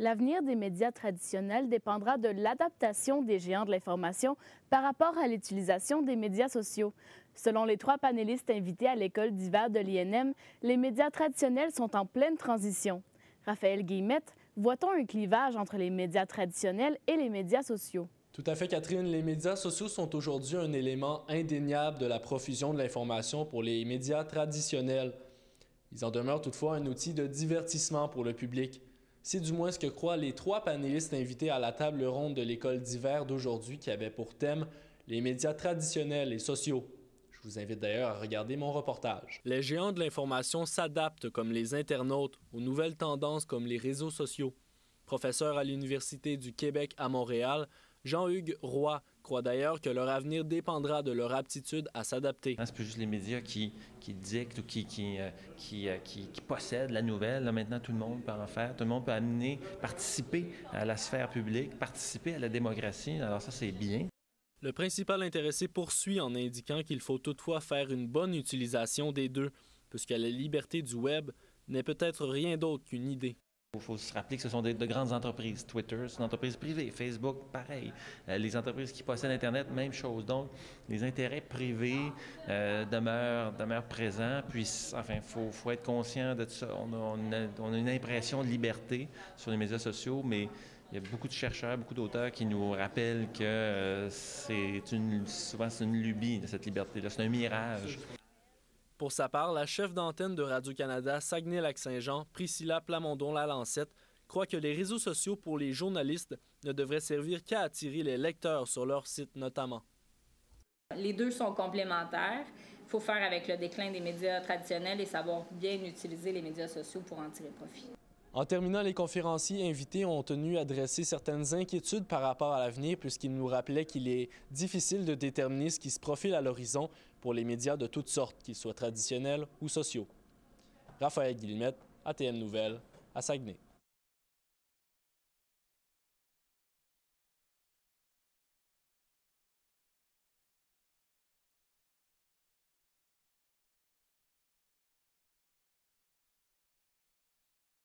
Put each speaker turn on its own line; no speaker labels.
L'avenir des médias traditionnels dépendra de l'adaptation des géants de l'information par rapport à l'utilisation des médias sociaux. Selon les 3 panélistes invités à l'école d'hiver de l'INM, les médias traditionnels sont en pleine transition. Raphaël Guillemette, voit-on un clivage entre les médias traditionnels et les médias sociaux?
Tout à fait, Catherine. Les médias sociaux sont aujourd'hui un élément indéniable de la profusion de l'information pour les médias traditionnels. Ils en demeurent toutefois un outil de divertissement pour le public. C'est du moins ce que croient les 3 panélistes invités à la table ronde de l'école d'hiver d'aujourd'hui qui avait pour thème les médias traditionnels et sociaux. Je vous invite d'ailleurs à regarder mon reportage. Les géants de l'information s'adaptent comme les internautes aux nouvelles tendances comme les réseaux sociaux. Professeur à l'Université du Québec à Montréal, Jean-Hugues Roy croit d'ailleurs que leur avenir dépendra de leur aptitude à s'adapter.
C'est plus juste les médias qui dictent ou qui possèdent la nouvelle. Là, maintenant, tout le monde peut en faire. Tout le monde peut participer à la sphère publique, participer à la démocratie. Alors ça, c'est bien.
Le principal intéressé poursuit en indiquant qu'il faut toutefois faire une bonne utilisation des deux, puisque la liberté du Web n'est peut-être rien d'autre qu'une idée.
Il faut se rappeler que ce sont de grandes entreprises. Twitter, c'est une entreprise privée. Facebook, pareil. Les entreprises qui possèdent Internet, même chose. Donc, les intérêts privés demeurent présents. Puis, enfin, il faut être conscient de tout ça. On a une impression de liberté sur les médias sociaux, mais il y a beaucoup de chercheurs, beaucoup d'auteurs qui nous rappellent que souvent c'est une lubie de cette liberté-là. C'est un mirage.
Pour sa part, la chef d'antenne de Radio-Canada Saguenay-Lac-Saint-Jean, Priscilla Plamondon-Lalancette, croit que les réseaux sociaux pour les journalistes ne devraient servir qu'à attirer les lecteurs sur leur site notamment.
Les deux sont complémentaires. Il faut faire avec le déclin des médias traditionnels et savoir bien utiliser les médias sociaux pour en tirer profit.
En terminant, les conférenciers invités ont tenu à adresser certaines inquiétudes par rapport à l'avenir puisqu'ils nous rappelaient qu'il est difficile de déterminer ce qui se profile à l'horizon pour les médias de toutes sortes, qu'ils soient traditionnels ou sociaux. Raphaël Guillemette, ATM Nouvelles, à Saguenay.